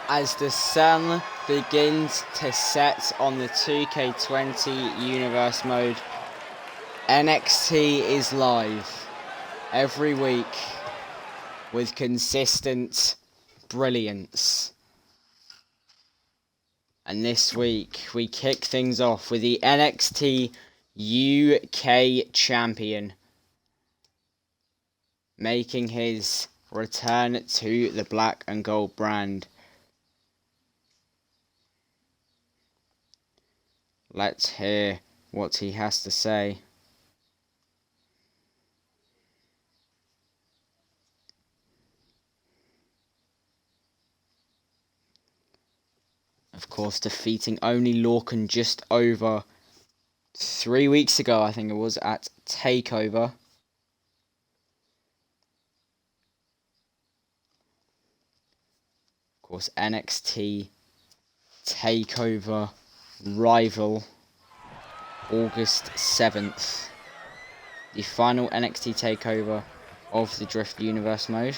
As the sun begins to set on the 2K20 universe mode, NXT is live every week with consistent brilliance. And this week we kick things off with the NXT UK champion making his return to the black and gold brand. Let's hear what he has to say. Of course, defeating only Lorcan just over 3 weeks ago, I think it was, at TakeOver. Of course, NXT TakeOver Rival, August 7th. The final NXT TakeOver of the DriFt universe mode.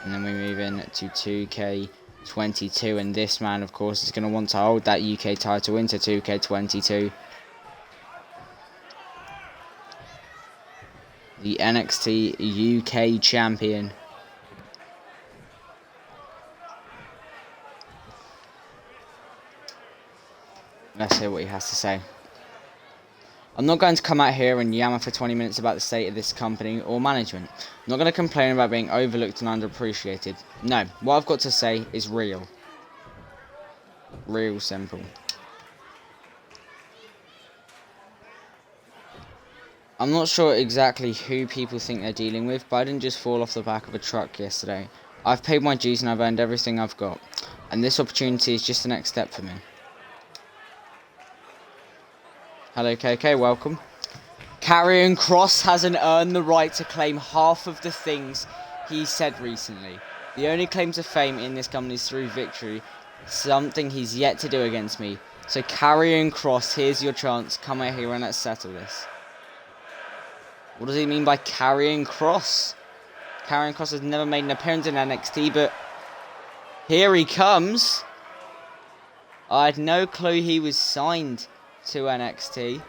And then we move in to 2K22, and this man, of course, is going to want to hold that UK title into 2K22. The NXT UK champion. Let's hear what he has to say. I'm not going to come out here and yammer for 20 minutes about the state of this company or management. I'm not going to complain about being overlooked and underappreciated. No, what I've got to say is real. Real simple. I'm not sure exactly who people think they're dealing with, but I didn't just fall off the back of a truck yesterday. I've paid my dues and I've earned everything I've got. And this opportunity is just the next step for me. Hello KK, welcome. Karrion Kross hasn't earned the right to claim half of the things he said recently. The only claim to fame in this company is through victory, something he's yet to do against me. So Karrion Kross, here's your chance. Come out here and let's settle this. What does he mean by Karrion Kross? Karrion Kross has never made an appearance in NXT, but here he comes. I had no clue he was signed to NXT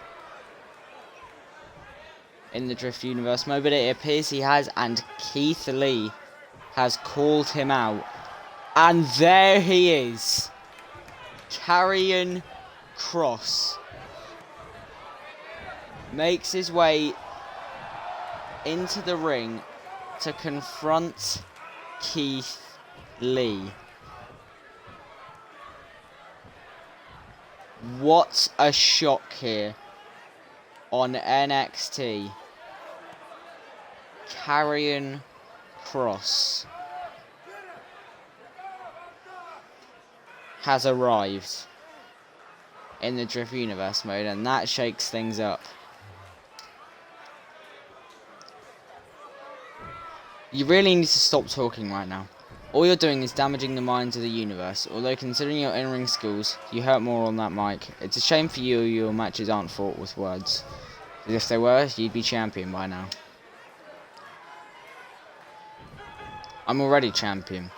in the DriFt universe mode, but it appears he has, and Keith Lee has called him out. And there he is. Karrion Kross makes his way into the ring to confront Keith Lee. What a shock here on NXT. Karrion Kross has arrived in the DriFt universe mode, and that shakes things up. You really need to stop talking right now. All you're doing is damaging the minds of the universe, although considering your in-ring skills, you hurt more on that mic. It's a shame for you your matches aren't fought with words. But if they were, you'd be champion by now. I'm already champion.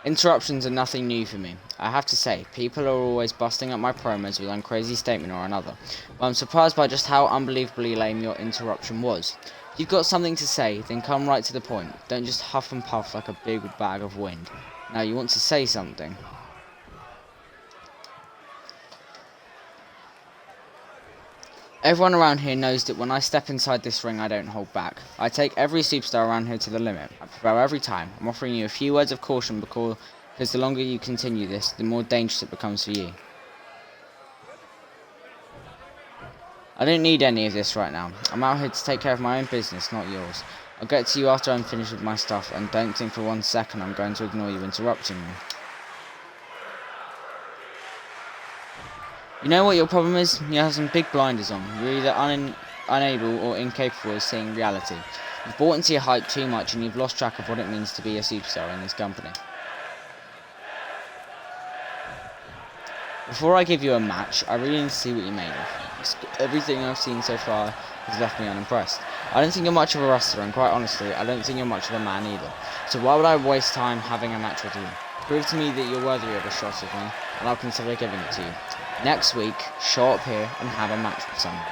Interruptions are nothing new for me. I have to say, people are always busting up my promos with one crazy statement or another. But I'm surprised by just how unbelievably lame your interruption was. If you've got something to say, then come right to the point. Don't just huff and puff like a big bag of wind. Now you want to say something. Everyone around here knows that when I step inside this ring, I don't hold back. I take every superstar around here to the limit. I prevail every time. I'm offering you a few words of caution because the longer you continue this, the more dangerous it becomes for you. I don't need any of this right now. I'm out here to take care of my own business, not yours. I'll get to you after I'm finished with my stuff, and don't think for 1 second I'm going to ignore you interrupting me. You know what your problem is? You have some big blinders on. You're either unable or incapable of seeing reality. You've bought into your hype too much and you've lost track of what it means to be a superstar in this company. Before I give you a match, I really need to see what you're made of. Everything I've seen so far has left me unimpressed. I don't think you're much of a wrestler, and quite honestly, I don't think you're much of a man either. So why would I waste time having a match with you? Prove to me that you're worthy of a shot at me, and I'll consider giving it to you. Next week, show up here and have a match with someone.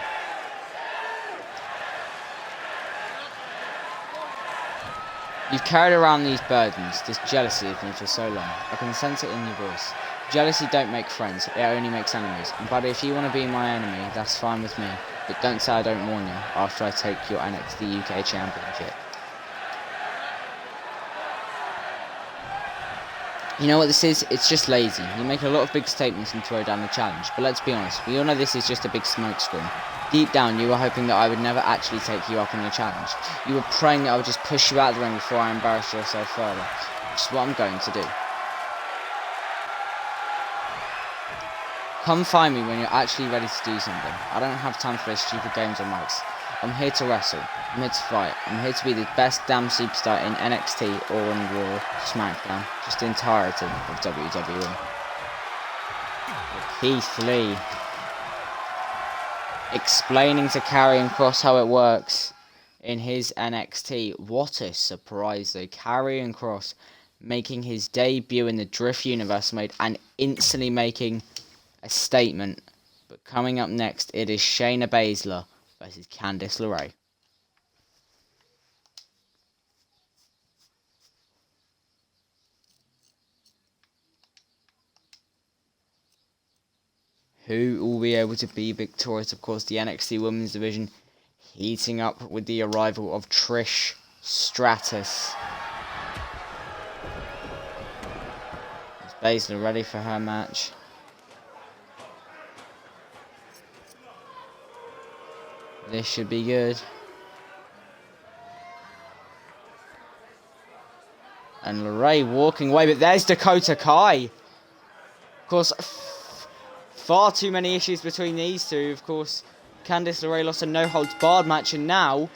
You've carried around these burdens, this jealousy of me for so long. I can sense it in your voice. Jealousy don't make friends, it only makes enemies. And buddy, if you want to be my enemy, that's fine with me. But don't say I don't warn you after I take your NXT UK Championship. You know what this is? It's just lazy. You make a lot of big statements and throw down the challenge. But let's be honest, we all know this is just a big smokescreen. Deep down, you were hoping that I would never actually take you up on your challenge. You were praying that I would just push you out of the ring before I embarrassed yourself further. Which is what I'm going to do. Come find me when you're actually ready to do something. I don't have time for those stupid games or mics. I'm here to wrestle. I'm here to fight. I'm here to be the best damn superstar in NXT or in Raw, SmackDown, just the entirety of WWE. Keith Lee explaining to Karrion Kross how it works in his NXT. What a surprise though. Karrion Kross making his debut in the DriFt universe mode and instantly making a statement. But coming up next, it is Shayna Baszler versus Candice LeRae. Who will be able to be victorious? Of course, the NXT Women's Division heating up with the arrival of Trish Stratus. Is Baszler ready for her match? This should be good. And LeRae walking away, but there's Dakota Kai. Of course, far too many issues between these two. Of course, Candice LeRae lost a no-holds-barred match, and now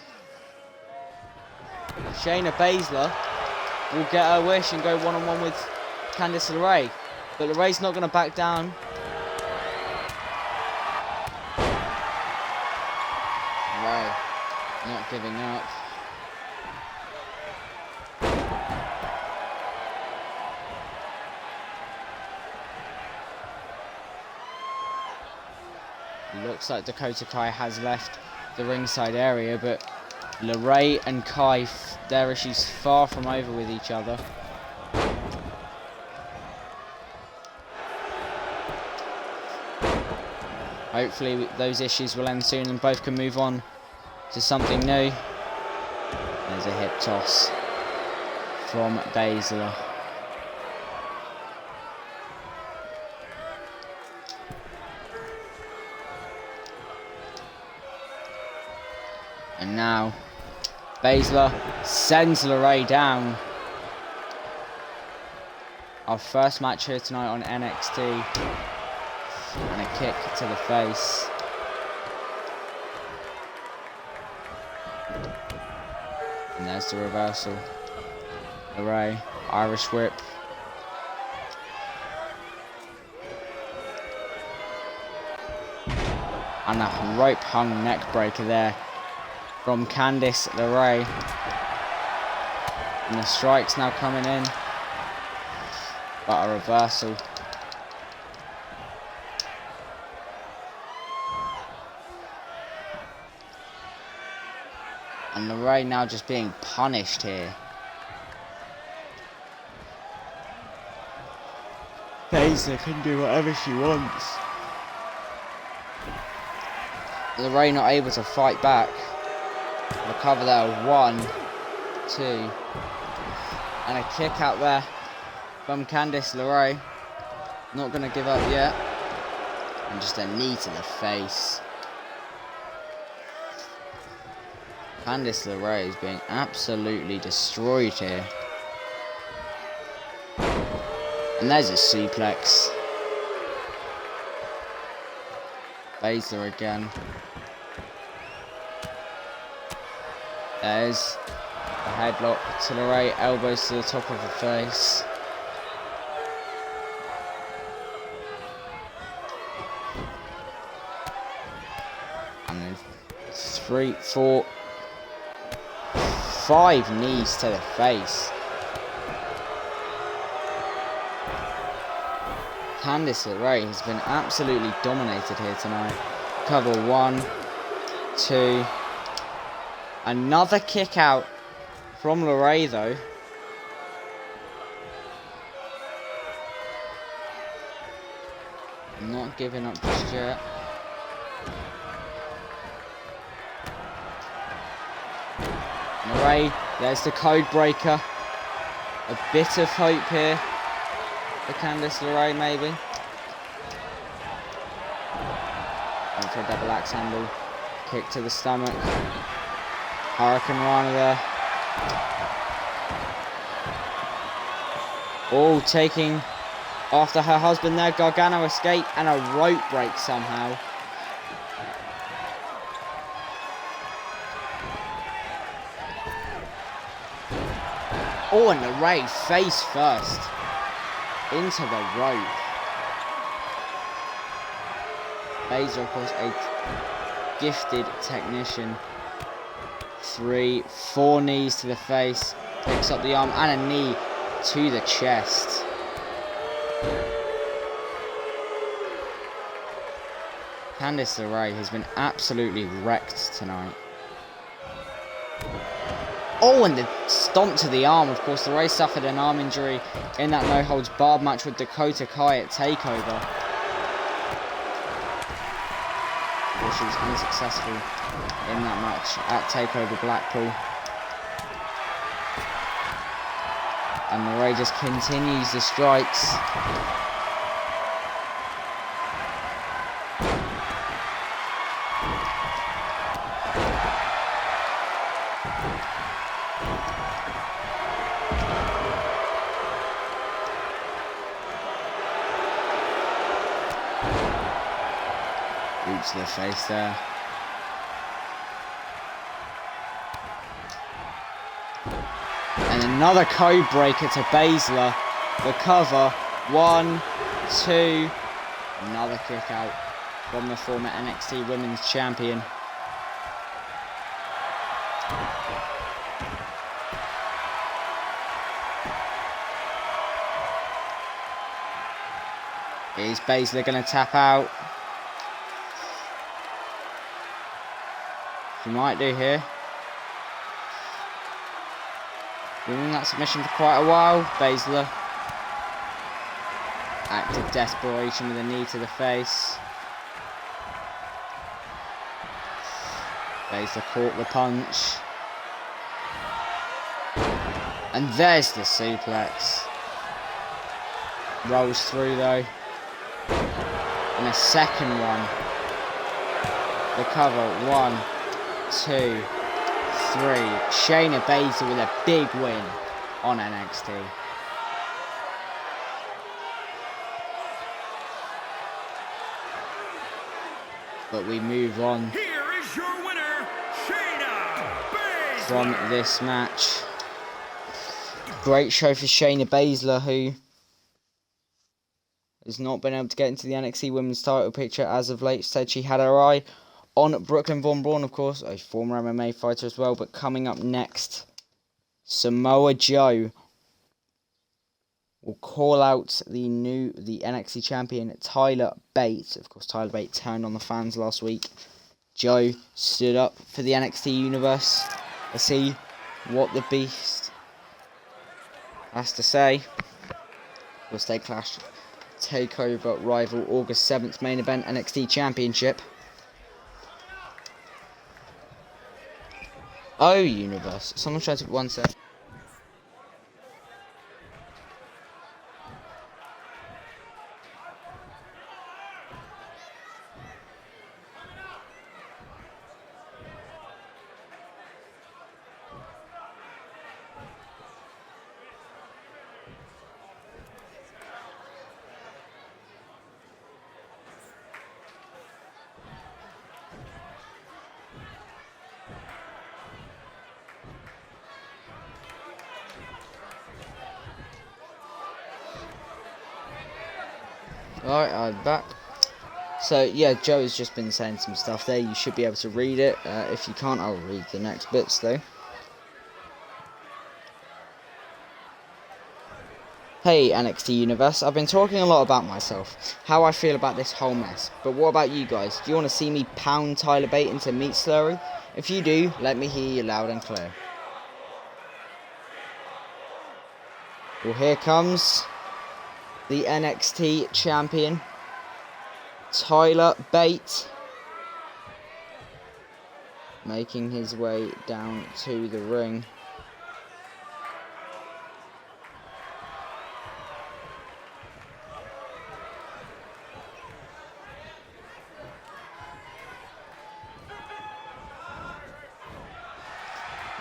Shayna Baszler will get her wish and go one-on-one with Candice LeRae. But LeRae's not going to back down. LeRae not giving up. Looks like Dakota Kai has left the ringside area, but LeRae and Kai, their issues far from over with each other. Hopefully those issues will end soon and both can move on to something new. There's a hip toss from Baszler. And now, Baszler sends LeRae down. Our first match here tonight on NXT. And a kick to the face. And there's the reversal. LeRae, Irish whip. And a rope hung neck breaker there from Candice LeRae. And the strike's now coming in. But a reversal. And LeRae now just being punished here. Baszler can do whatever she wants. LeRae not able to fight back. Recover there, 1, 2, and a kick out there from Candice LeRae. Not going to give up yet. And just a knee to the face. Candice LeRae is being absolutely destroyed here. And there's a suplex. Baszler again. There's the headlock to LeRae, elbows to the top of the face. And then 3, 4, 5 knees to the face. Candice LeRae has been absolutely dominated here tonight. Cover 1, 2. Another kick out from LeRae though. Not giving up just yet. LeRae, there's the code breaker. A bit of hope here for Candice LeRae, maybe. Going for a double axe handle. Kick to the stomach. Hurricane Rana there. Oh, taking after her husband there. Gargano escape and a rope break somehow. Oh, and LeRae face first into the rope. Baszler, of course, a gifted technician. 3, 4 knees to the face. Picks up the arm and a knee to the chest. Candice LeRae has been absolutely wrecked tonight. Oh, and the stomp to the arm. Of course, LeRae suffered an arm injury in that no-holds-barred match with Dakota Kai at TakeOver. Well, she was unsuccessful in that match at TakeOver Blackpool. And LeRae just continues the strikes. To the face there. And another code breaker to Baszler. The cover. 1, 2. Another kick out from the former NXT Women's Champion. Is Baszler going to tap out? She might do here. Been in that submission for quite a while. Baszler. Act of desperation with a knee to the face. Baszler caught the punch. And there's the suplex. Rolls through though. And a second one. The cover. 1, 2, 3. Shayna Baszler with a big win on NXT. But we move on. Here is your winner, Shayna Baszler. From this match. Great show for Shayna Baszler, who has not been able to get into the NXT Women's title picture as of late. Said she had her eye on Brooklyn Von Braun, of course, a former MMA fighter as well. But coming up next, Samoa Joe will call out the NXT champion, Tyler Bate. Of course, Tyler Bate turned on the fans last week. Joe stood up for the NXT universe. Let's see what the Beast has to say. We'll stay Clash TakeOver rival August 7th main event NXT Championship. Oh, universe. Someone tried to 1 sec. Alright, I'm back. So yeah, Joe has just been saying some stuff there. You should be able to read it. If you can't, I'll read the next bits though. Hey NXT Universe, I've been talking a lot about myself, how I feel about this whole mess, but what about you guys? Do you want to see me pound Tyler Bate into meat slurry? If you do, let me hear you loud and clear. Well, here comes the NXT champion, Tyler Bate, making his way down to the ring.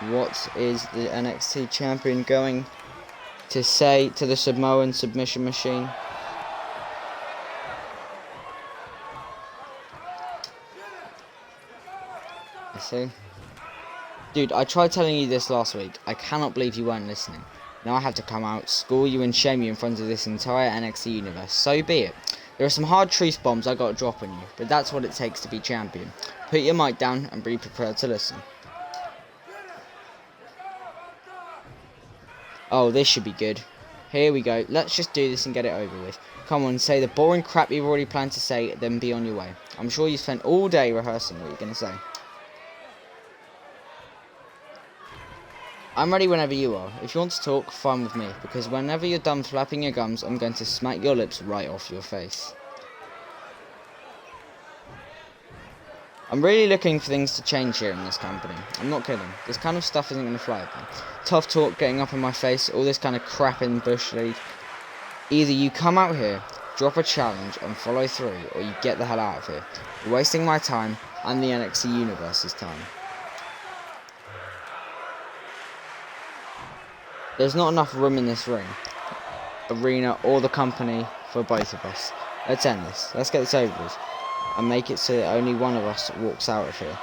What is the NXT champion going to say to the Samoan submission machine? You see? Dude, I tried telling you this last week. I cannot believe you weren't listening. Now I have to come out, school you and shame you in front of this entire NXT universe. So be it. There are some hard truth bombs I got to drop on you, but that's what it takes to be champion. Put your mic down and be prepared to listen. Oh, this should be good. Here we go. Let's just do this and get it over with. Come on, say the boring crap you've already planned to say, then be on your way. I'm sure you spent all day rehearsing what you're going to say. I'm ready whenever you are. If you want to talk, fine with me, because whenever you're done flapping your gums, I'm going to smack your lips right off your face. I'm really looking for things to change here in this company. I'm not kidding. This kind of stuff isn't going to fly with me. Tough talk, getting up in my face, all this kind of crap in Bush League. Either you come out here, drop a challenge and follow through, or you get the hell out of here. You're wasting my time and the NXT Universe's time. There's not enough room in this ring, arena, or the company for both of us. Let's end this. Let's get this over with. And make it so that only one of us walks out of here.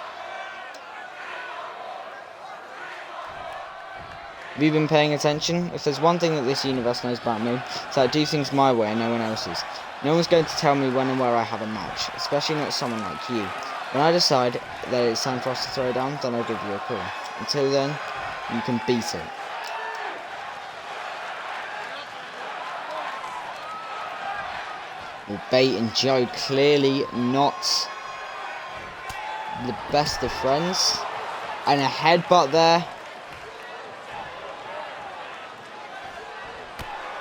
Have you been paying attention? If there's one thing that this universe knows about me, it's that I do things my way and no one else's. No one's going to tell me when and where I have a match, especially not someone like you. When I decide that it's time for us to throw down, then I'll give you a call. Until then, you can beat it. Well, Bate and Joe clearly not the best of friends. And a headbutt there.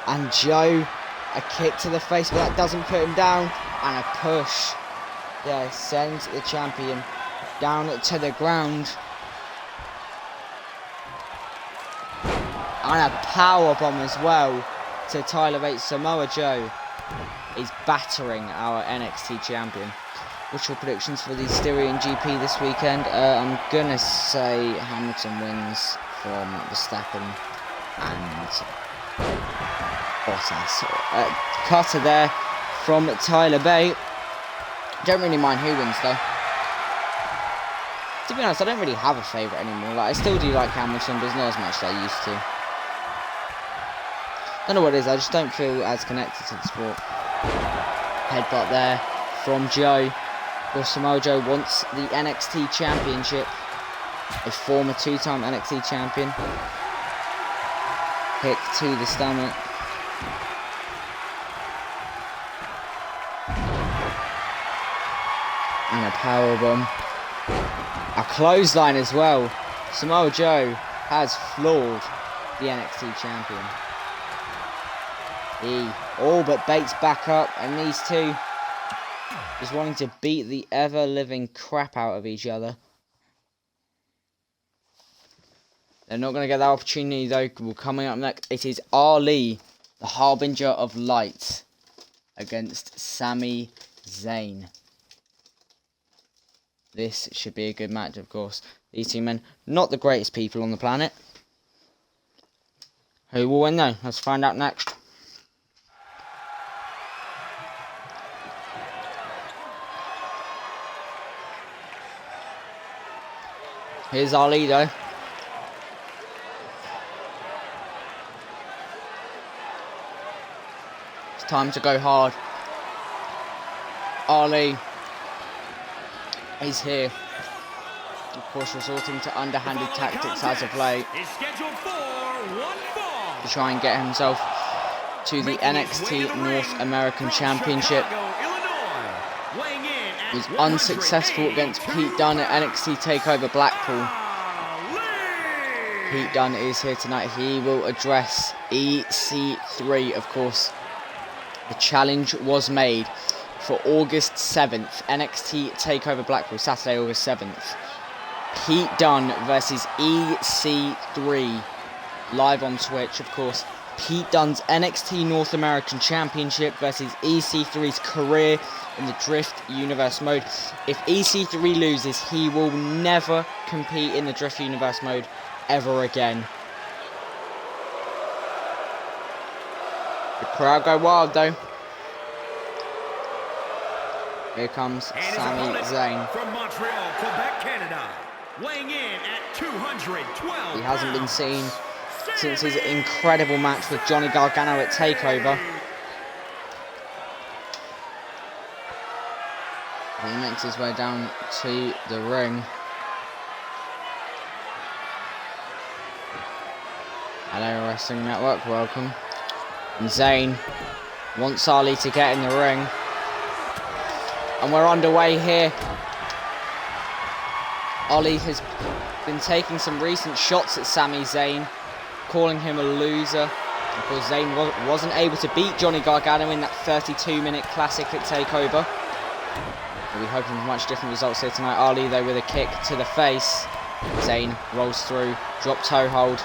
And Joe, a kick to the face, but that doesn't put him down. And a push. Yeah, sends the champion down to the ground. And a powerbomb as well to Tyler Bate. Samoa Joe is battering our NXT champion. What's your predictions for the Styrian GP this weekend? I'm gonna say Hamilton wins from Verstappen and Bottas. Cutter there from Tyler Bate. Don't really mind who wins though. To be honest, I don't really have a favourite anymore. Like, I still do like Hamilton, but it's not as much as I used to. I don't know what it is, I just don't feel as connected to the sport. Headbutt there from Joe. Well, Samoa Joe wants the NXT Championship. A former two-time NXT champion. Kick to the stomach. And a powerbomb. A clothesline as well. Samoa Joe has floored the NXT champion. He all but Bates back up, and these two just wanting to beat the ever-living crap out of each other. They're not going to get that opportunity though. Well, coming up next, it is OReilly, the Harbinger of Light, against Sami Zayn. This should be a good match, of course. These two men, not the greatest people on the planet. Who will win though? Let's find out next. Here's OReilly though. It's time to go hard. OReilly is here. Of course, resorting to underhanded tactics as of late is scheduled for one fall. to try and get himself to the NXT North American Championship. He was unsuccessful against Pete Dunne at NXT TakeOver Blackpool. Pete Dunne is here tonight. He will address EC3, of course. The challenge was made for August 7th, NXT TakeOver Blackpool, Saturday, August 7th. Pete Dunne versus EC3, live on Twitch, of course. Pete Dunne's NXT North American Championship versus EC3's career in the DriFt Universe mode. If EC3 loses, he will never compete in the DriFt Universe mode ever again. The crowd go wild though. Here comes Sami Zayn. From Montreal, Quebec, Canada, weighing in at 212. He hasn't been seen since his incredible match with Johnny Gargano at TakeOver. He makes his way down to the ring. Hello Wrestling Network, welcome. And Zayn wants Ali to get in the ring. And we're underway here. Ali has been taking some recent shots at Sami Zayn, calling him a loser. Of course, Zayn wasn't able to beat Johnny Gargano in that 32-minute classic at TakeOver. We'll be hoping for much different results here tonight. Ali, though, with a kick to the face. Zayn rolls through, drop toe hold.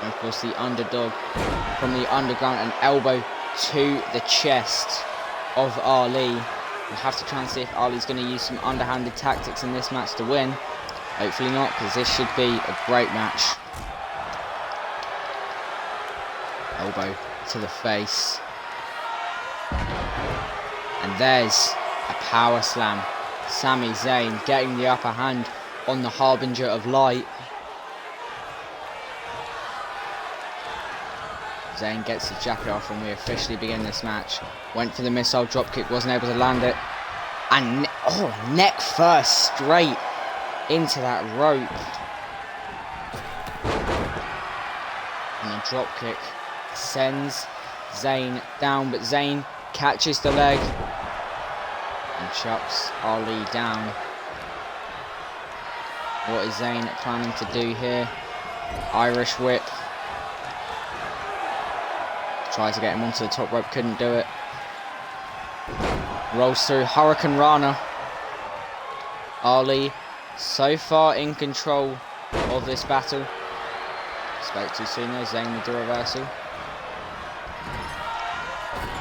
And of course, the underdog from the underground, an elbow to the chest of Ali. We'll have to try and see if Ali's going to use some underhanded tactics in this match to win. Hopefully not, because this should be a great match. Elbow to the face. And there's a power slam. Sami Zayn getting the upper hand on the Harbinger of Light. Zayn gets the jacket off and we officially begin this match. Went for the missile dropkick, wasn't able to land it. And neck first, straight into that rope. And the dropkick sends Zayn down, but Zayn catches the leg and chucks Ali down. What is Zayn planning to do here? Irish whip. Tries to get him onto the top rope, couldn't do it. Rolls through Hurricane Rana. Ali so far in control of this battle. Spoke too soon there, Zayn with the reversal.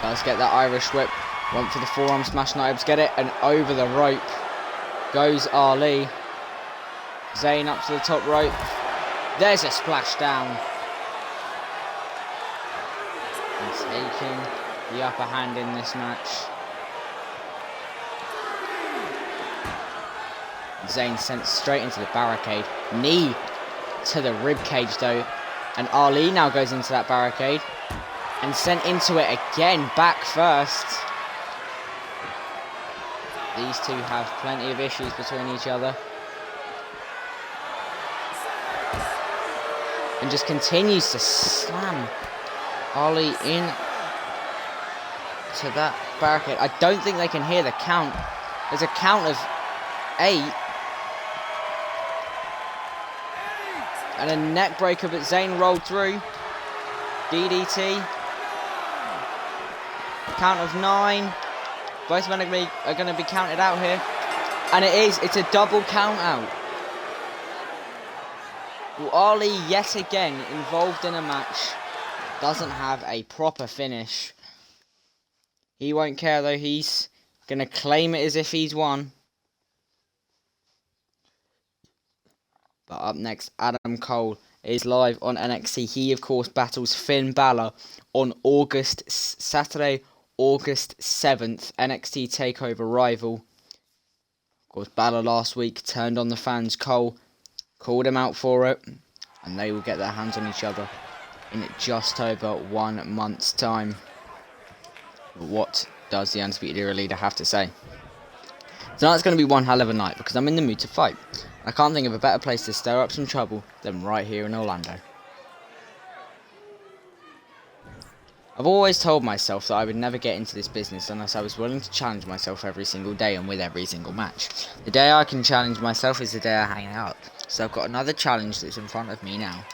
Does get that Irish whip. Went for the forearm smash, not able to get it. And over the rope goes Ali. Zayn up to the top rope. There's a splash down. And taking the upper hand in this match. Zayn sent straight into the barricade. Knee to the rib cage though. And Ali now goes into that barricade. And sent into it again, back first. These two have plenty of issues between each other. And just continues to slam Ali in to that barricade. I don't think they can hear the count. There's a count of 8. And a neck breaker, but Zayn rolled through. DDT. Count of 9. Both men are going to be counted out here. And it is. It's a double count out. Well, Ali, yet again, involved in a match, doesn't have a proper finish. He won't care, though. He's going to claim it as if he's won. But up next, Adam Cole is live on NXT. He, of course, battles Finn Balor on Saturday, August 7th, NXT TakeOver Rival. Of course, Balor last week turned on the fans. Cole called him out for it, and they will get their hands on each other in just over 1 month's time. What does the Undisputed Era leader have to say? Tonight's going to be one hell of a night because I'm in the mood to fight. I can't think of a better place to stir up some trouble than right here in Orlando. I've always told myself that I would never get into this business unless I was willing to challenge myself every single day and with every single match. The day I can challenge myself is the day I hang out. So I've got another challenge that's in front of me now.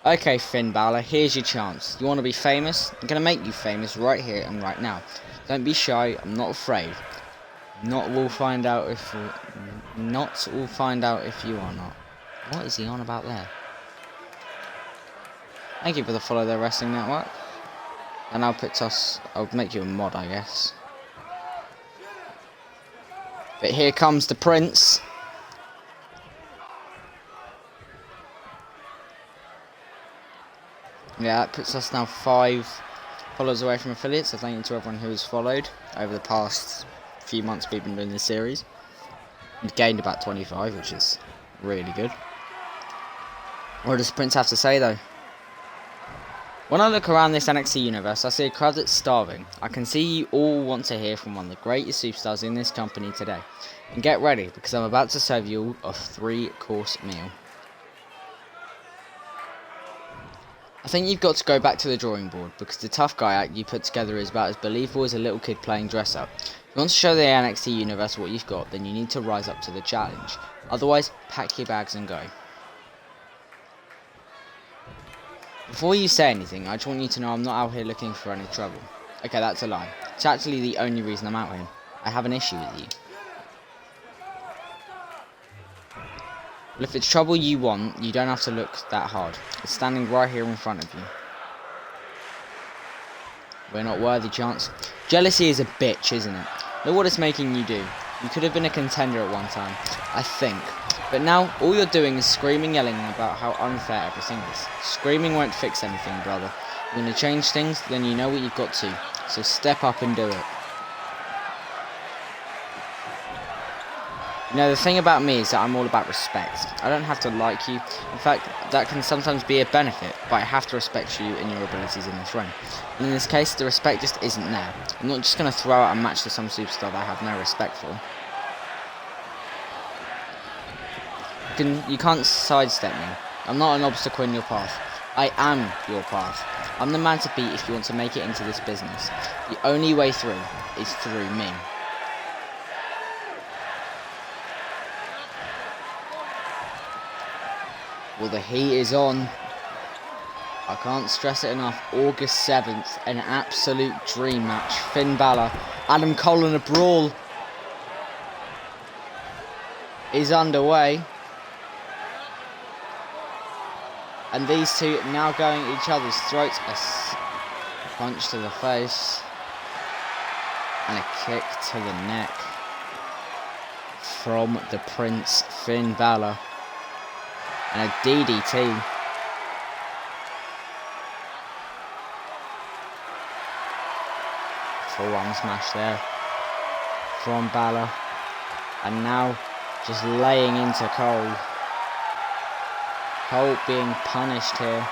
Okay, Finn Balor, here's your chance. You want to be famous? I'm going to make you famous right here and right now. Don't be shy, I'm not afraid. We'll find out if you are not. What is he on about there? Thank you for the follow the Wrestling Network. And I'll make you a mod, I guess. But here comes the Prince. Yeah, that puts us now 5 followers away from affiliates. So thank you to everyone who has followed over the past few months we've been doing this series. We've gained about 25, which is really good. What does Prince have to say though? When I look around this NXT universe, I see a crowd that's starving. I can see you all want to hear from one of the greatest superstars in this company today. And get ready, because I'm about to serve you all a 3-course meal. I think you've got to go back to the drawing board, because the tough guy act you put together is about as believable as a little kid playing dress up. If you want to show the NXT universe what you've got, then you need to rise up to the challenge. Otherwise, pack your bags and go. Before you say anything, I just want you to know I'm not out here looking for any trouble. Okay, that's a lie. It's actually the only reason I'm out here. I have an issue with you. Well, if it's trouble you want, you don't have to look that hard. It's standing right here in front of you. We're not worthy, Chance. Jealousy is a bitch, isn't it? Look what it's making you do. You could have been a contender at one time, I think. But now, all you're doing is screaming, yelling about how unfair everything is. Screaming won't fix anything, brother. You want to change things, then you know what you've got to. So step up and do it. You know, the thing about me is that I'm all about respect. I don't have to like you. In fact, that can sometimes be a benefit, but I have to respect you and your abilities in this ring. And in this case, the respect just isn't there. I'm not just going to throw out a match to some superstar that I have no respect for. You can't sidestep me. I'm not an obstacle in your path. I am your path. I'm the man to beat if you want to make it into this business. The only way through is through me. Well, the heat is on. I can't stress it enough. August 7th, an absolute dream match. Finn Balor, Adam Cole in a brawl is underway. And these two now going at each other's throats. A punch to the face. And a kick to the neck. From the Prince, Finn Balor. And a DDT. Full-on smash there. From Balor. And now just laying into Cole. Cole being punished here.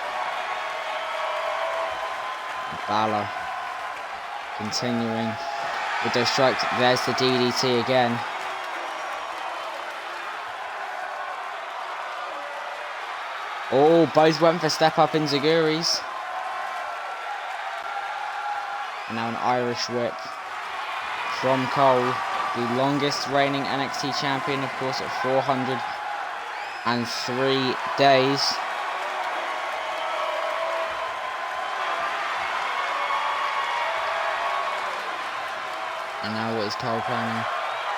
Balor continuing with those strikes. There's the DDT again. Oh, both went for step up enziguris. And now an Irish whip from Cole, the longest reigning NXT champion, of course, at 403 days. And now what is Cole planning?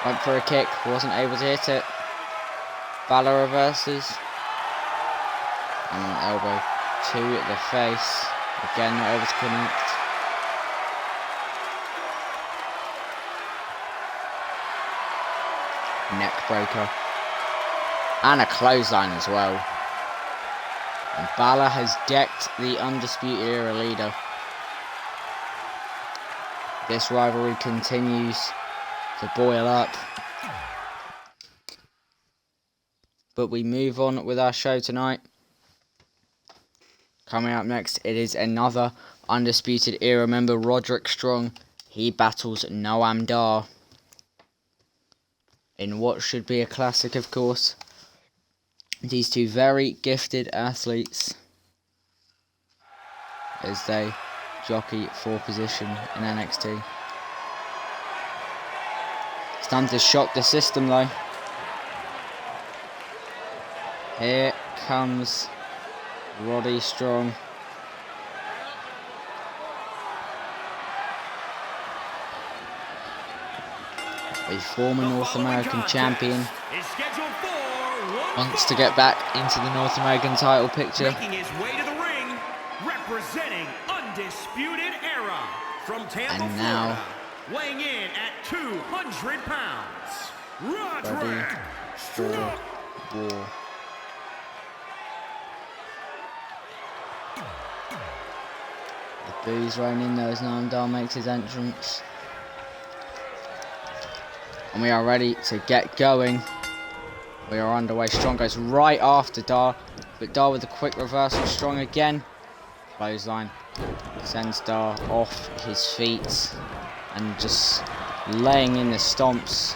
Went for a kick, wasn't able to hit it. Balor reverses. And an elbow to the face. Again, not able to connect. Neck breaker. And a clothesline as well. And Balor has decked the Undisputed Era leader. This rivalry continues to boil up. But we move on with our show tonight. Coming up next, it is another Undisputed Era member, Roderick Strong. he battles Noam Dar in what should be a classic, of course. These two very gifted athletes as they jockey for position in NXT. It's time to shock the system though. Here comes Roddy Strong. A former North American champion wants to get back into the North American title picture. Making his way to the ring, representing Undisputed Era from Tampa, And now, Florida, weighing in at 200 pounds, ready Roderick for Strong. war. The boos rain in there as Noam Dar makes his entrance. And we are ready to get going. We are underway. Strong goes right after Dar, but Dar with a quick reversal. Strong again. Clothesline. Sends Dar off his feet and just laying in the stomps.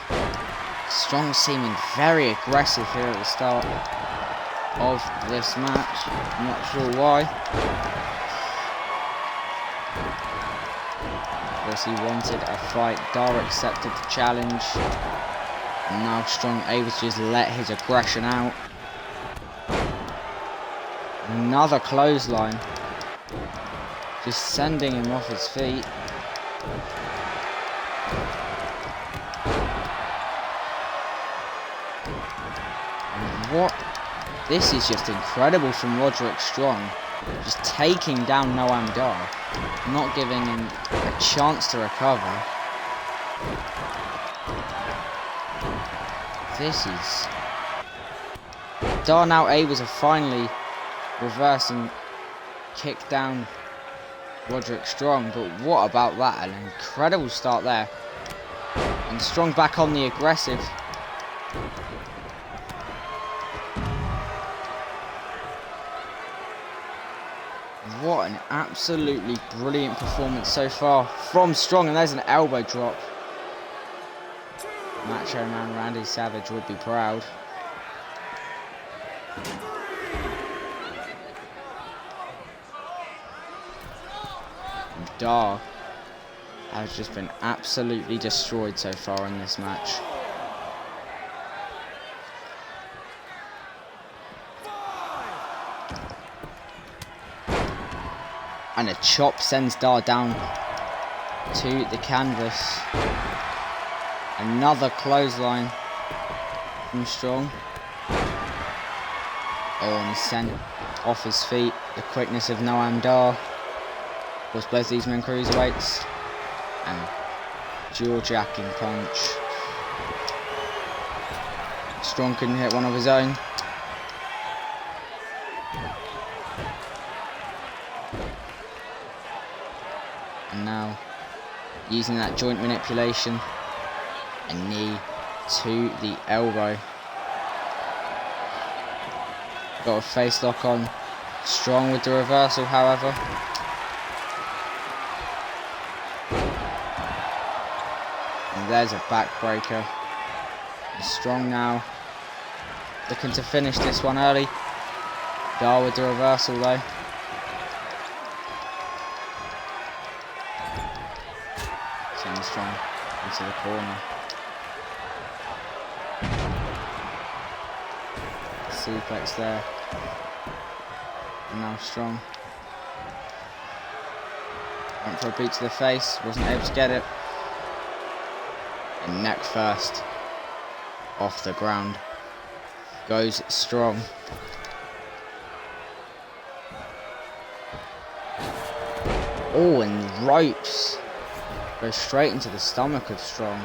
Strong seeming very aggressive here at the start of this match. I'm not sure why. Of course, he wanted a fight. Dar accepted the challenge. And now Strong able to just let his aggression out. Another clothesline. Just sending him off his feet. And what? This is just incredible from Roderick Strong. Just taking down Noam Dar. Not giving him a chance to recover. This is... Dar now able to finally reverse and kick down Roderick Strong, but what about that? An incredible start there. And Strong back on the aggressive. What an absolutely brilliant performance so far from Strong, and there's an elbow drop. Macho Man Randy Savage would be proud. And Dar has just been absolutely destroyed so far in this match. And a chop sends Dar down to the canvas. Another clothesline from Strong. Oh, and he's sent off his feet. The quickness of Noam Dar. Of course, both these men cruiserweights. And jaw-jacking punch. Strong couldn't hit one of his own. And now, using that joint manipulation, a knee to the elbow. Got a face lock on. Strong with the reversal, however. And there's a backbreaker. Strong now, looking to finish this one early. Dar with the reversal though. Strong into the corner. Suplex there. And now Strong. Went for a boot to the face, wasn't able to get it. And neck first. Off the ground. Goes Strong. Oh, and ropes. Goes straight into the stomach of Strong.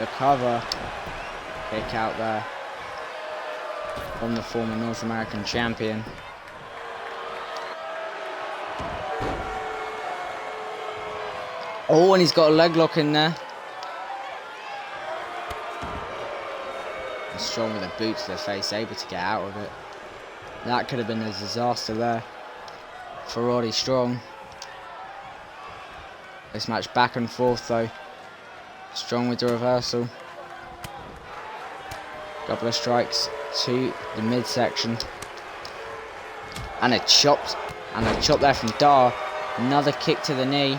The cover. Kick out there. From the former North American champion. Oh, and he's got a leg lock in there. And Strong with a boot to the face, able to get out of it. That could have been a disaster there for Roddy Strong. This match back and forth though. Strong with the reversal. Couple of strikes to the midsection. And a chop there from Dar. Another kick to the knee.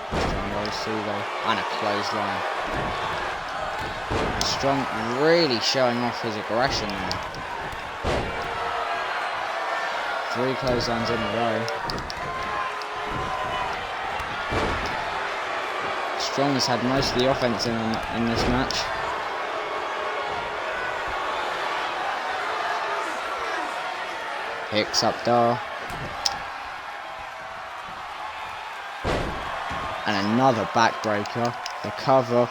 Strong rolls through though. And a clothesline. Strong really showing off his aggression there. 3 clotheslines in a row. Strong has had most of the offense in this match. Picks up Dar. And another backbreaker. The cover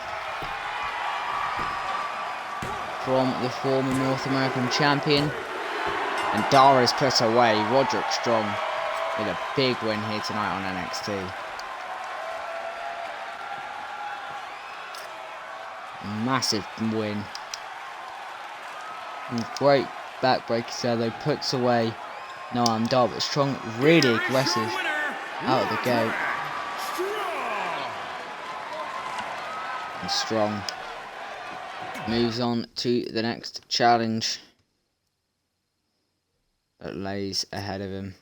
from the former North American champion. And Dar is put away. Roderick Strong with a big win here tonight on NXT. Massive win. And great backbreaker there though. Puts away Noam Dar, but Strong really aggressive out of the gate. And Strong moves on to the next challenge, but lays ahead of him.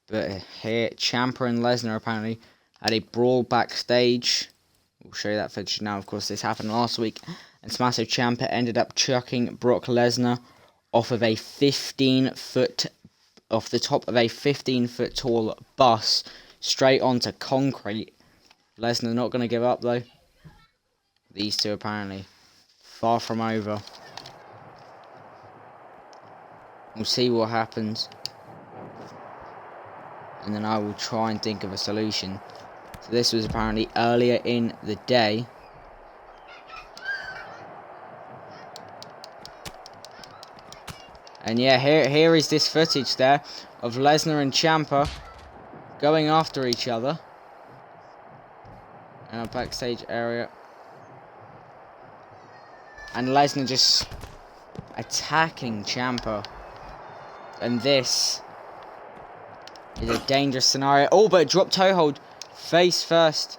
But here, Ciampa and Lesnar apparently had a brawl backstage. We'll show you that footage now. Of course, this happened last week, and Smash Ciampa ended up chucking Brock Lesnar off of a 15-foot, off the top of a 15-foot tall bus straight onto concrete. Lesnar not going to give up though. These two apparently far from over. We'll see what happens, and then I will try and think of a solution. So this was apparently earlier in the day. And yeah, here is this footage there of Lesnar and Ciampa going after each other in a backstage area. And Lesnar just attacking Ciampa. And this is a dangerous scenario. Oh, but a drop toe hold. Face first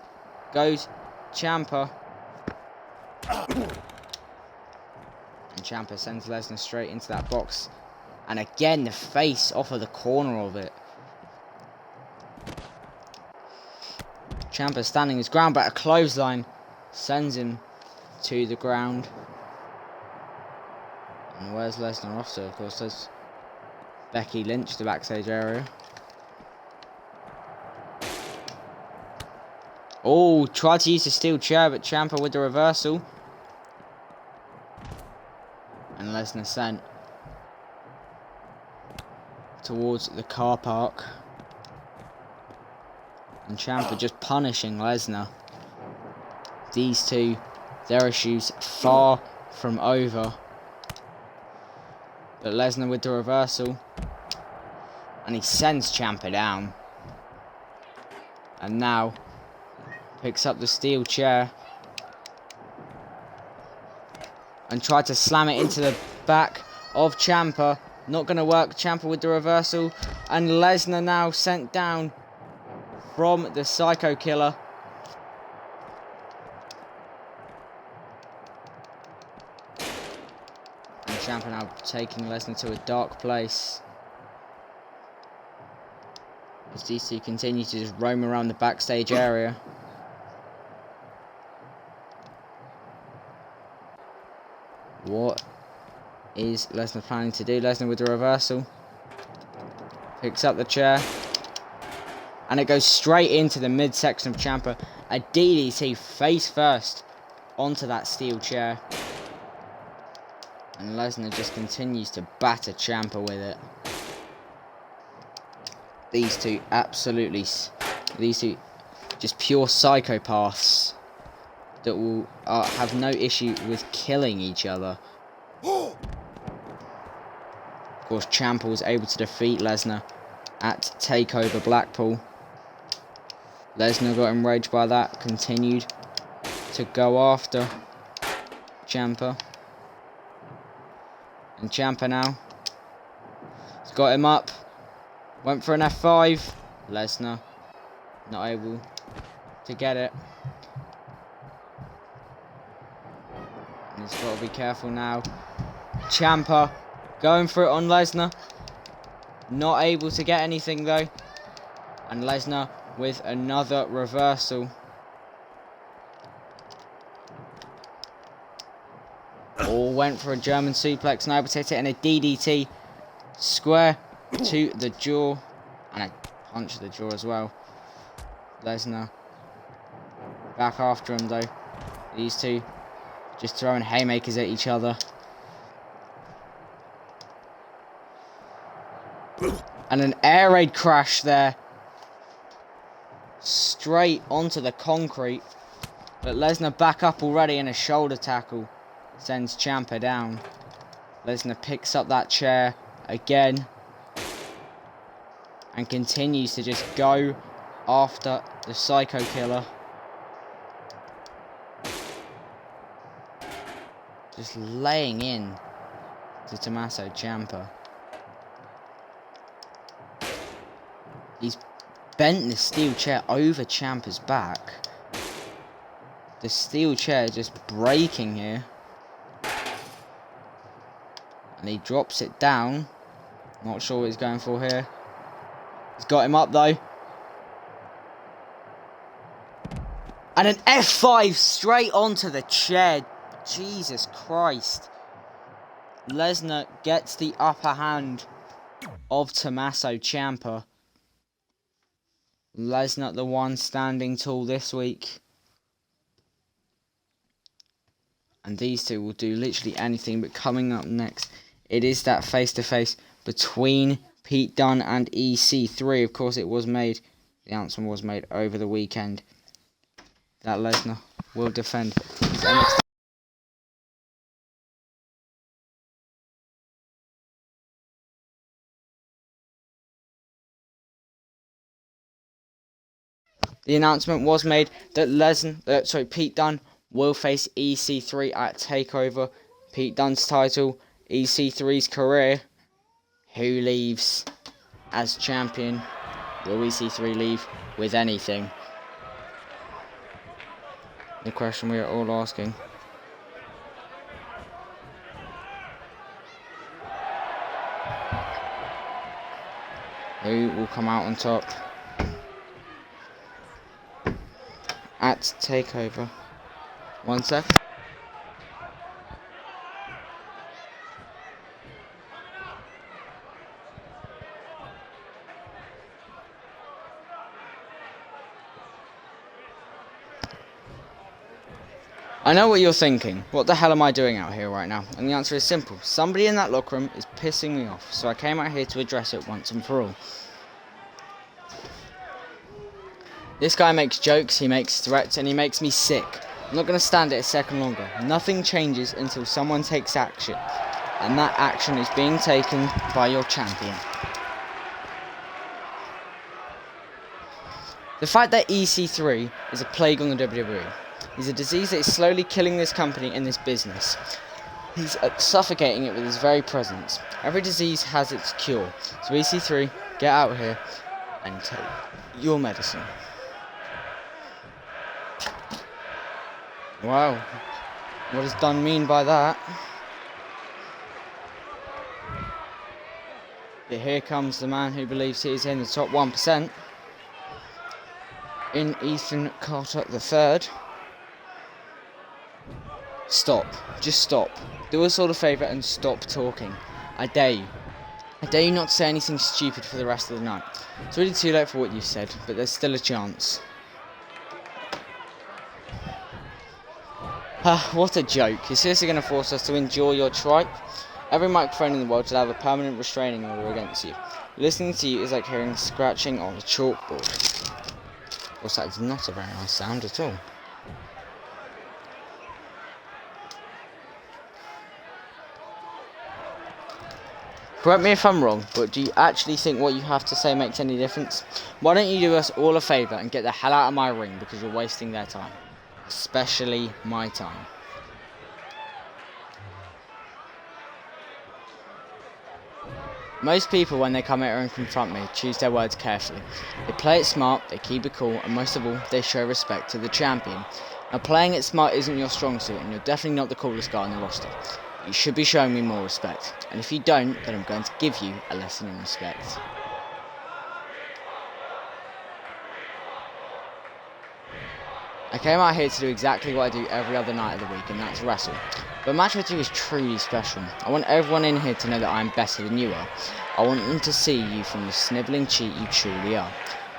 goes Ciampa. And Ciampa sends Lesnar straight into that box. And again, the face off of the corner of it. Ciampa standing his ground, but a clothesline sends him to the ground. And where's Lesnar off to? Of course, there's Becky Lynch, the backstage area. Oh, tried to use the steel chair, but Ciampa with the reversal. And Lesnar sent towards the car park. And Ciampa just punishing Lesnar. These two, their issues far from over. But Lesnar with the reversal. And he sends Ciampa down. And now picks up the steel chair. And tried to slam it into the back of Ciampa. Not going to work. Ciampa with the reversal. And Lesnar now sent down from the Psycho Killer. And Ciampa now taking Lesnar to a dark place. As these two continue to just roam around the backstage area. What is Lesnar planning to do? Lesnar with the reversal. Picks up the chair. And it goes straight into the midsection of Ciampa. A DDT face first onto that steel chair. And Lesnar just continues to batter Ciampa with it. These two absolutely, these two just pure psychopaths that will have no issue with killing each other. Of course, Ciampa was able to defeat Lesnar at TakeOver Blackpool. Lesnar got enraged by that, continued to go after Ciampa. And Ciampa now has got him up. Went for an F5. Lesnar not able to get it. And he's got to be careful now. Ciampa going for it on Lesnar. Not able to get anything though. And Lesnar with another reversal. Or went for a German suplex. Now able to hit it in a DDT. Square to the jaw. And a punch to the jaw as well. Lesnar back after him though. These two just throwing haymakers at each other. And an air raid crash there. Straight onto the concrete. But Lesnar back up already in a shoulder tackle. Sends Ciampa down. Lesnar picks up that chair again. And continues to just go after the Psycho Killer. Just laying in to Tommaso Ciampa. He's bent the steel chair over Ciampa's back. The steel chair just breaking here. And he drops it down. Not sure what he's going for here. He's got him up though. And an F5 straight onto the chair. Jesus Christ. Lesnar gets the upper hand of Tommaso Ciampa. Lesnar the one standing tall this week. And these two will do literally anything. But coming up next, it is that face-to-face between Pete Dunne and EC3. Of course, it was made. The announcement was made over the weekend that Lesnar will defend his NXT. The announcement was made that Pete Dunne will face EC3 at TakeOver. Pete Dunne's title, EC3's career. Who leaves as champion? Will EC3 leave with anything? The question we are all asking. Who will come out on top at TakeOver? 1 sec. I know what you're thinking. What the hell am I doing out here right now? And the answer is simple. Somebody in that locker room is pissing me off. So I came out here to address it once and for all. This guy makes jokes, he makes threats, and he makes me sick. I'm not going to stand it a second longer. Nothing changes until someone takes action. And that action is being taken by your champion. The fact that EC3 is a plague on the WWE. He's a disease that is slowly killing this company and this business. He's suffocating it with his very presence. Every disease has its cure. So EC3, get out here and take your medicine. Wow. What does Dunne mean by that? But here comes the man who believes he is in the top 1%. In Ethan Carter III. Stop. Just stop. Do us all a favour and stop talking. I dare you. I dare you not to say anything stupid for the rest of the night. It's really too late for what you said, but there's still a chance. What a joke. You're seriously going to force us to endure your tripe? Every microphone in the world should have a permanent restraining order against you. Listening to you is like hearing scratching on a chalkboard. Of course, that is not a very nice sound at all. Correct me if I'm wrong, but do you actually think what you have to say makes any difference? Why don't you do us all a favour and get the hell out of my ring, because you're wasting their time. Especially my time. Most people, when they come here and confront me, choose their words carefully. They play it smart, they keep it cool, and most of all, they show respect to the champion. Now, playing it smart isn't your strong suit, and you're definitely not the coolest guy on the roster. You should be showing me more respect, and if you don't, then I'm going to give you a lesson in respect. I came out here to do exactly what I do every other night of the week, and that's wrestle. But a match with you is truly special. I want everyone in here to know that I am better than you are. I want them to see you from the snivelling cheat you truly are.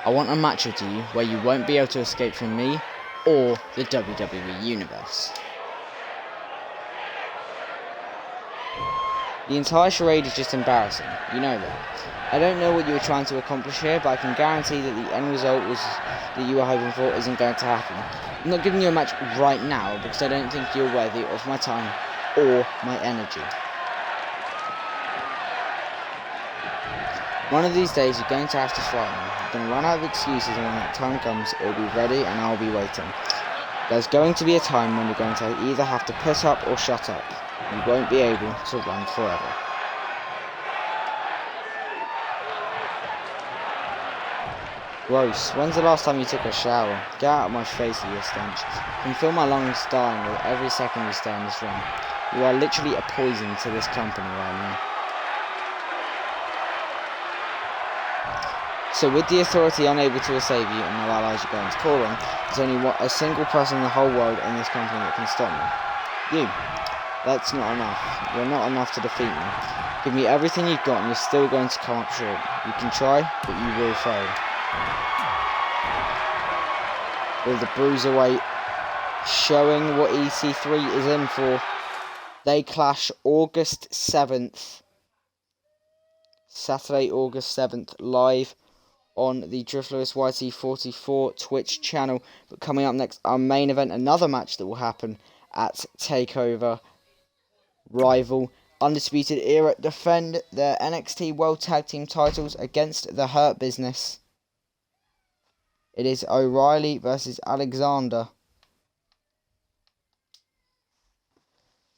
I want a match with you where you won't be able to escape from me or the WWE Universe. The entire charade is just embarrassing, you know that. I don't know what you were trying to accomplish here, but I can guarantee that the end result that you were hoping for isn't going to happen. I'm not giving you a match right now because I don't think you're worthy of my time or my energy. One of these days you're going to have to fight me. You're going to run out of excuses, and when that time comes, it'll be ready and I'll be waiting. There's going to be a time when you're going to either have to put up or shut up. You won't be able to run forever. Gross. When's the last time you took a shower? Get out of my face with your stench. I can feel my lungs dying with every second you stay in this room. You are literally a poison to this company right now. So with the authority unable to save you and no allies you're going to call on, there's only a single person in the whole world in this company that can stop me. You. That's not enough. You're not enough to defeat me. Give me everything you've got and you're still going to come up short. You can try, but you will fail. With the Bruiserweight showing what EC3 is in for. They clash August 7th. Saturday, August 7th, live on the DriFt44 Twitch channel. But coming up next, our main event, another match that will happen at TakeOver. Rival Undisputed Era defend their NXT World Tag Team titles against the Hurt Business. It is OReilly versus Alexander.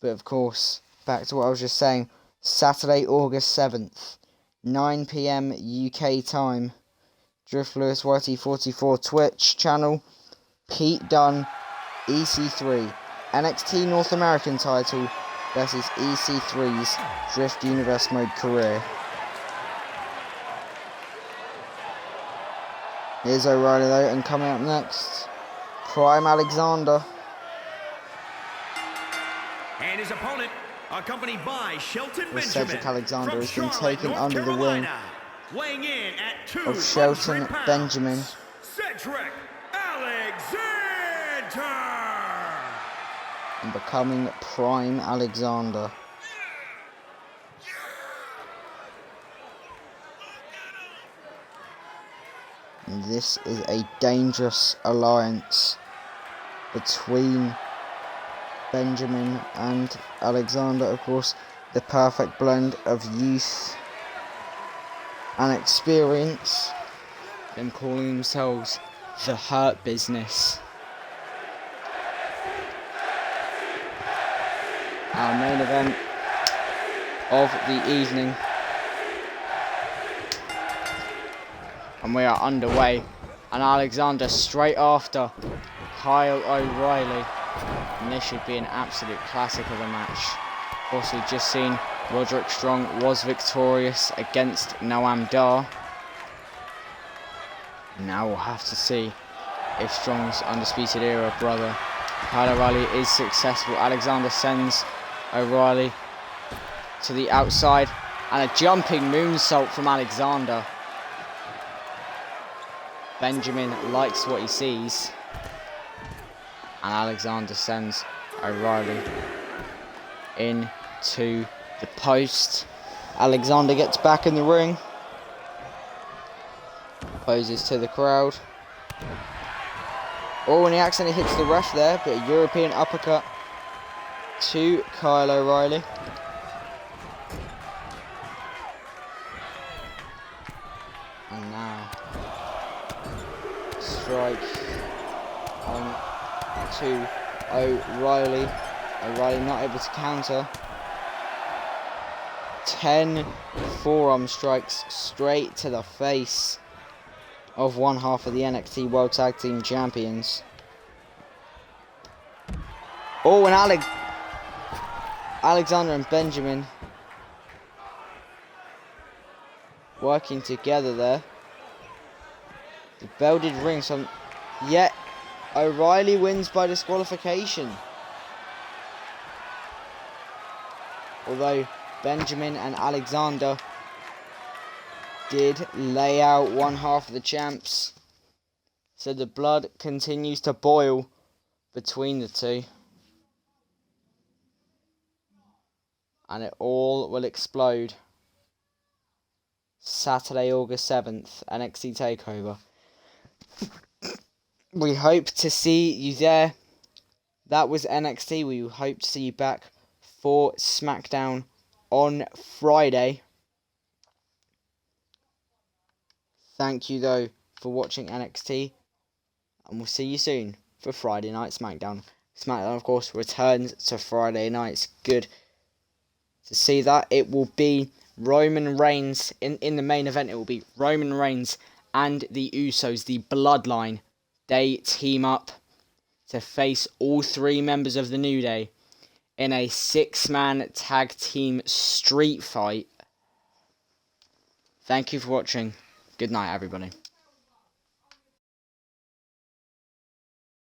But of course, back to what I was just saying, Saturday, August 7th, 9 PM UK time, DriFt44 Twitch channel, Pete Dunne, EC3, NXT North American title versus EC3's Drift Universe Mode career. Here's OReilly though, and coming up next, Prime Alexander. And his opponent, accompanied by Shelton Benjamin, Cedric Alexander has been Charlotte, taken North under Carolina, the wing weighing in at of Shelton Benjamin. Cedric Alexander! And becoming Prime Alexander. And this is a dangerous alliance between Benjamin and Alexander. Of course, the perfect blend of youth and experience. Them calling themselves the Hurt Business. Our main event of the evening. And we are underway. And Alexander straight after Kyle O'Reilly. And this should be an absolute classic of a match. Of course, we've just seen Roderick Strong was victorious against Noam Dar. Now we'll have to see if Strong's Undisputed Era brother Kyle O'Reilly is successful. Alexander sends O'Reilly to the outside. And a jumping moonsault from Alexander. Benjamin likes what he sees. And Alexander sends O'Reilly into the post. Alexander gets back in the ring. Poses to the crowd. Oh, and he accidentally hits the ref there, but a European uppercut to Kyle O'Reilly. And now strike on to O'Reilly. O'Reilly not able to counter. 10 forearm strikes straight to the face of one half of the NXT World Tag Team Champions. Oh, and Alexander and Benjamin working together there. The bell did ring, yet O'Reilly wins by disqualification. Although Benjamin and Alexander did lay out one half of the champs. So the blood continues to boil between the two. And it all will explode Saturday, August 7th, NXT TakeOver. We hope to see you there. That was NXT. We hope to see you back for SmackDown on Friday. Thank you, though, for watching NXT. And we'll see you soon for Friday Night SmackDown. SmackDown, of course, returns to Friday nights. Good to see that. It will be Roman Reigns. In the main event, it will be Roman Reigns and the Usos, the Bloodline. They team up to face all three members of the New Day in a 6-man tag team street fight. Thank you for watching. Good night, everybody.